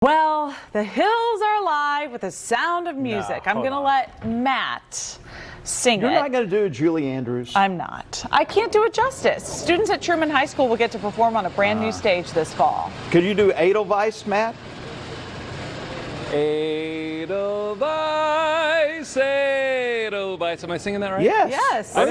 Well, the hills are alive with the sound of music. I'm going to let Matt sing You're it. not going to do it, Julie Andrews. I'm not. I can't do it justice. Students at Truman High School will get to perform on a brand new stage this fall. Could you do Edelweiss, Matt? Edelweiss, Edelweiss. Am I singing that right? Yes. Yes. I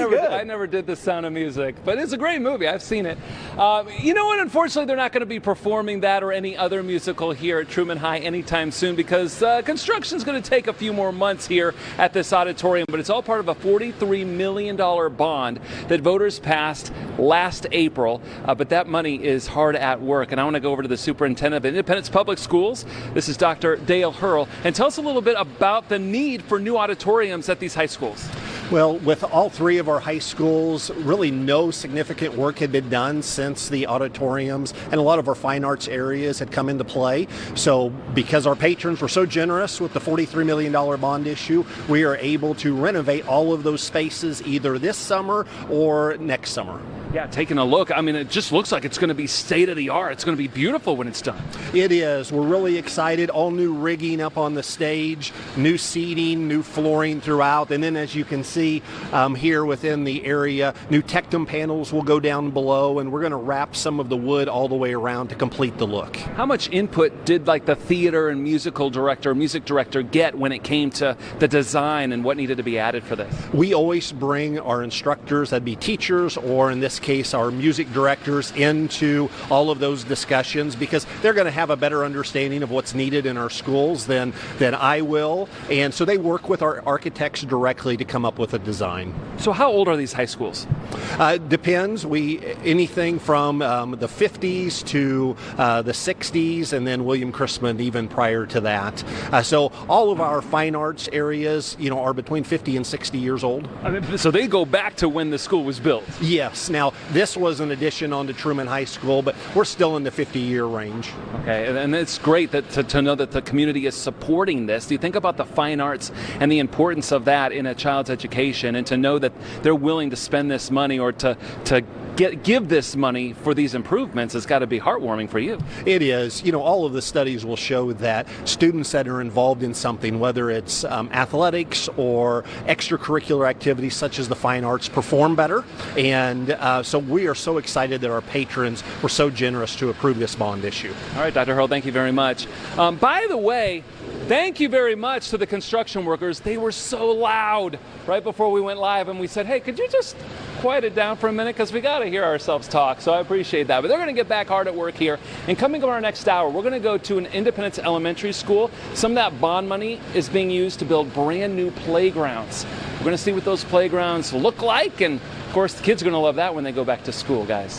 never did The Sound of Music, but it's a great movie. I've seen it. You know what? Unfortunately, they're not going to be performing that or any other musical here at Truman High anytime soon because construction is going to take a few more months here at this auditorium, but it's all part of a $43 million bond that voters passed last April, but that money is hard at work. And I want to go over to the superintendent of Independence Public Schools. This is Dr. Dale Hurl, and tell us a little bit about the need for new auditoriums at these high schools. Well, with all three of our high schools, really no significant work had been done since the auditoriums and a lot of our fine arts areas had come into play. So because our patrons were so generous with the $43 million bond issue, we are able to renovate all of those spaces either this summer or next summer. Yeah, taking a look, I mean, it just looks like it's going to be state of the art. It's going to be beautiful when it's done. It is. We're really excited. All new rigging up on the stage, new seating, new flooring throughout. And then as you can see here within the area, new tectum panels will go down below, and we're going to wrap some of the wood all the way around to complete the look. How much input did like the theater and music director get when it came to the design and what needed to be added for this? We always bring our instructors, that'd be teachers, or in this case our music directors, into all of those discussions because they're going to have a better understanding of what's needed in our schools than I will, and so they work with our architects directly to come up with a design. So how old are these high schools? Depends. Anything from the 50s to the 60s, and then William Christman even prior to that. So all of our fine arts areas, are between 50 and 60 years old. I mean, so they go back to when the school was built. Yes. Now, this was an addition onto Truman High School, but we're still in the 50-year range. Okay, and it's great that to know that the community is supporting this. Do you think about the fine arts and the importance of that in a child's education, and to know that they're willing to spend this money or to give this money for these improvements has got to be heartwarming for you. It is. All of the studies will show that students that are involved in something, whether it's athletics or extracurricular activities such as the fine arts, perform better. And so we are so excited that our patrons were so generous to approve this bond issue. All right, Dr. Hurl, thank you very much. By the way, thank you very much to the construction workers. They were so loud right before we went live, and we said, hey, could you just quiet it down for a minute because we got to hear ourselves talk, so I appreciate that. But they're going to get back hard at work here, and coming up in our next hour, we're going to go to an Independence Elementary School. Some of that bond money is being used to build brand new playgrounds. We're going to see what those playgrounds look like, and of course the kids are going to love that when they go back to school, guys.